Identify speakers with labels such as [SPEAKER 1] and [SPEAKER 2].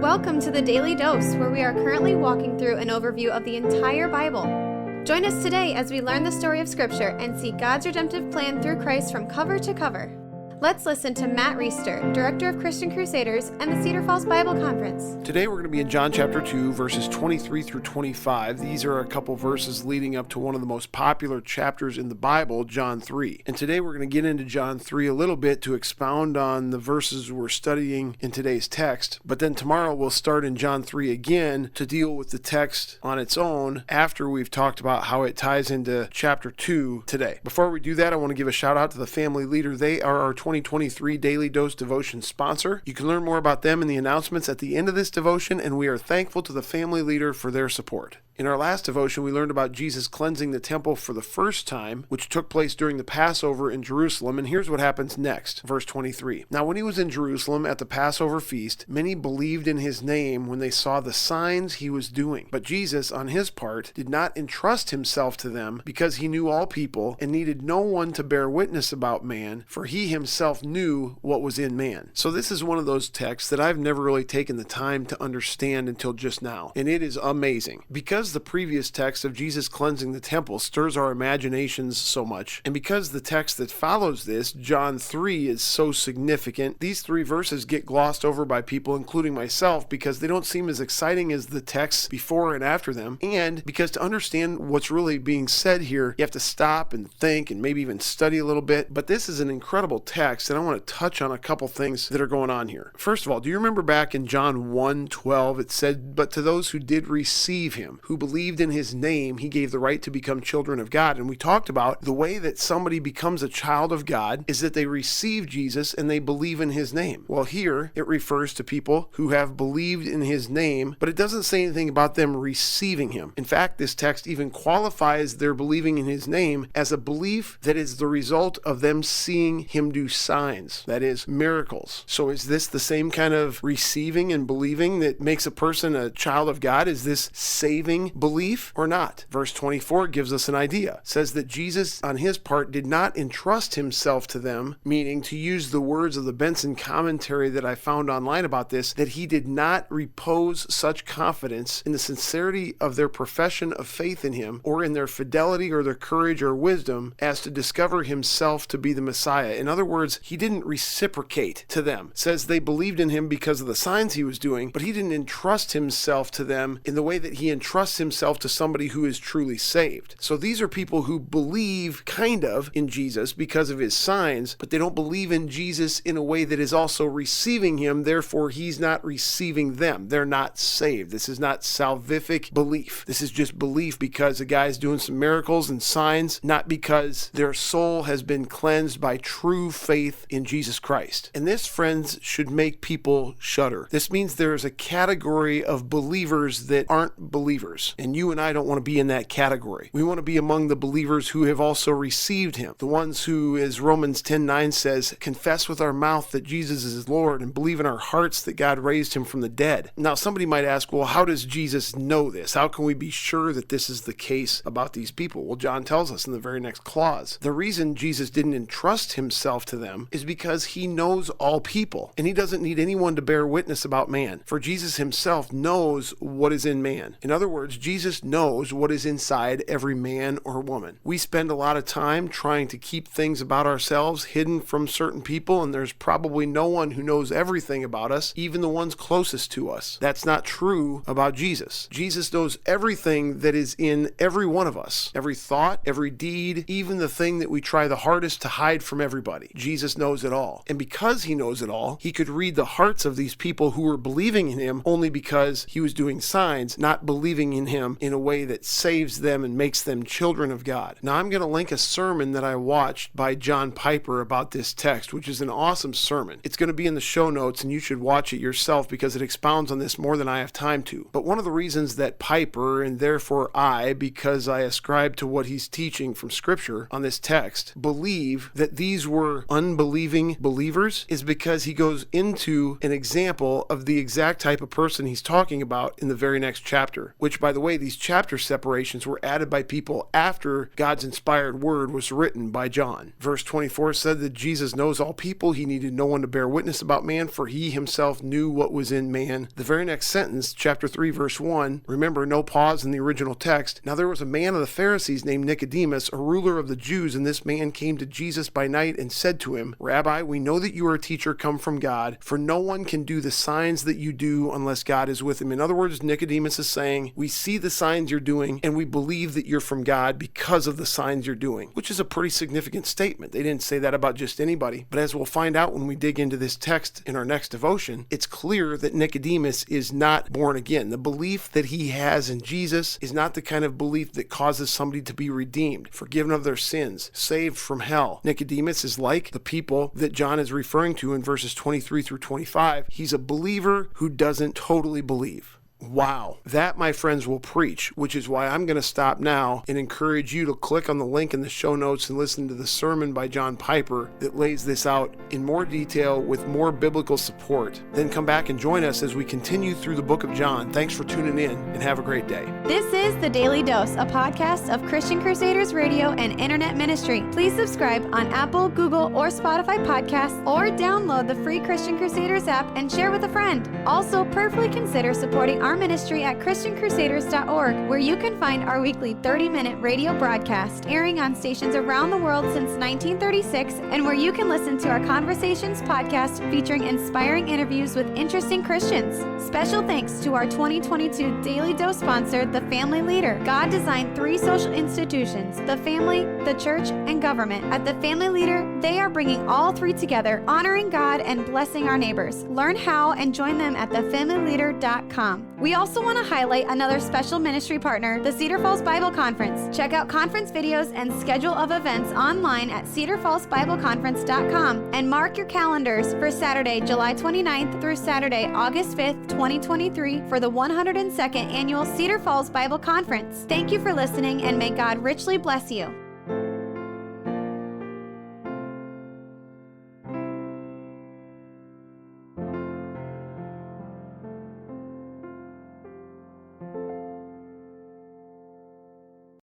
[SPEAKER 1] Welcome to the Daily Dose, where we are currently walking through an overview of the entire Bible. Join us today as we learn the story of Scripture and see God's redemptive plan through Christ from cover to cover. Let's listen to Matt Reisetter, Director of Christian Crusaders and the Cedar Falls Bible Conference.
[SPEAKER 2] Today we're going to be in John chapter 2, verses 23 through 25. These are a couple verses leading up to one of the most popular chapters in the Bible, John 3. And today we're going to get into John 3 a little bit to expound on the verses we're studying in today's text. But then tomorrow we'll start in John 3 again to deal with the text on its own after we've talked about how it ties into chapter 2 today. Before we do that, I want to give a shout out to the family leader. They are our 2023 Daily Dose Devotion sponsor. You can learn more about them in the announcements at the end of this devotion, and we are thankful to the family leader for their support. In our last devotion, we learned about Jesus cleansing the temple for the first time, which took place during the Passover in Jerusalem, and here's what happens next. Verse 23. Now when he was in Jerusalem at the Passover feast, many believed in his name when they saw the signs he was doing. But Jesus, on his part, did not entrust himself to them because he knew all people and needed no one to bear witness about man, for he himself knew what was in man. So this is one of those texts that I've never really taken the time to understand until just now, and it is amazing. Because the previous text of Jesus cleansing the temple stirs our imaginations so much, and because the text that follows this, John 3, is so significant, these three verses get glossed over by people, including myself, because they don't seem as exciting as the texts before and after them, and because to understand what's really being said here, you have to stop and think and maybe even study a little bit. But this is an incredible text, and I want to touch on a couple things that are going on here. First of all, do you remember back in John 1:12, it said, "But to those who did receive him, who believed in his name, he gave the right to become children of God." And we talked about the way that somebody becomes a child of God is that they receive Jesus and they believe in his name. Well, here it refers to people who have believed in his name, but it doesn't say anything about them receiving him. In fact, this text even qualifies their believing in his name as a belief that is the result of them seeing him do signs, that is, miracles. So is this the same kind of receiving and believing that makes a person a child of God? Is this saving belief or not? Verse 24 gives us an idea. It says that Jesus, on his part, did not entrust himself to them, meaning, to use the words of the Benson commentary that I found online about this, that he did not repose such confidence in the sincerity of their profession of faith in him, or in their fidelity or their courage or wisdom, as to discover himself to be the Messiah. In other words, he didn't reciprocate to them. It says they believed in him because of the signs he was doing, but he didn't entrust himself to them in the way that he entrusts himself to somebody who is truly saved. So these are people who believe kind of in Jesus because of his signs, but they don't believe in Jesus in a way that is also receiving him, therefore he's not receiving them. They're not saved. This is not salvific belief. This is just belief because a guy's doing some miracles and signs, not because their soul has been cleansed by true faith in Jesus Christ. And this, friends, should make people shudder. This means there is a category of believers that aren't believers, and you and I don't want to be in that category. We want to be among the believers who have also received him, the ones who, as Romans 10:9 says, confess with our mouth that Jesus is Lord and believe in our hearts that God raised him from the dead. Now, somebody might ask, well, how does Jesus know this? How can we be sure that this is the case about these people? Well, John tells us in the very next clause. The reason Jesus didn't entrust himself to them is because he knows all people, and he doesn't need anyone to bear witness about man, for Jesus himself knows what is in man. In other words, Jesus knows what is inside every man or woman. We spend a lot of time trying to keep things about ourselves hidden from certain people, and there's probably no one who knows everything about us, even the ones closest to us. That's not true about Jesus. Jesus knows everything that is in every one of us, every thought, every deed, even the thing that we try the hardest to hide from everybody. Jesus knows it all. And because he knows it all, he could read the hearts of these people who were believing in him only because he was doing signs, not believing in him in a way that saves them and makes them children of God. Now, I'm going to link a sermon that I watched by John Piper about this text, which is an awesome sermon. It's going to be in the show notes, and you should watch it yourself because it expounds on this more than I have time to. But one of the reasons that Piper, and therefore I, because I ascribe to what he's teaching from Scripture on this text, believe that these were unbelieving believers is because he goes into an example of the exact type of person he's talking about in the very next chapter, which, by the way, these chapter separations were added by people after God's inspired word was written by John. Verse 24 said that Jesus knows all people. He needed no one to bear witness about man, for he himself knew what was in man. The very next sentence, chapter 3, verse 1, remember, no pause in the original text. Now there was a man of the Pharisees named Nicodemus, a ruler of the Jews, and this man came to Jesus by night and said to him, Rabbi, we know that you are a teacher come from God, for no one can do the signs that you do unless God is with him. In other words, Nicodemus is saying, we see the signs you're doing, and we believe that you're from God because of the signs you're doing, which is a pretty significant statement. They didn't say that about just anybody, but as we'll find out when we dig into this text in our next devotion, it's clear that Nicodemus is not born again. The belief that he has in Jesus is not the kind of belief that causes somebody to be redeemed, forgiven of their sins, saved from hell. Nicodemus is like the people that John is referring to in verses 23 through 25. He's a believer who doesn't totally believe. Wow. That, my friends, will preach, which is why I'm going to stop now and encourage you to click on the link in the show notes and listen to the sermon by John Piper that lays this out in more detail with more biblical support. Then come back and join us as we continue through the book of John. Thanks for tuning in and have a great day.
[SPEAKER 1] This is The Daily Dose, a podcast of Christian Crusaders Radio and Internet Ministry. Please subscribe on Apple, Google, or Spotify podcasts, or download the free Christian Crusaders app and share with a friend. Also, prayerfully consider supporting our ministry at ChristianCrusaders.org, where you can find our weekly 30-minute radio broadcast airing on stations around the world since 1936, and where you can listen to our Conversations podcast featuring inspiring interviews with interesting Christians. Special thanks to our 2022 Daily Dose sponsor, The Family Leader. God designed 3 social institutions, the family, the church, and government. At The Family Leader, they are bringing all 3 together, honoring God and blessing our neighbors. Learn how and join them at thefamilyleader.com. We also want to highlight another special ministry partner, the Cedar Falls Bible Conference. Check out conference videos and schedule of events online at cedarfallsbibleconference.com and mark your calendars for Saturday, July 29th through Saturday, August 5th, 2023 for the 102nd Annual Cedar Falls Bible Conference. Thank you for listening, and may God richly bless you.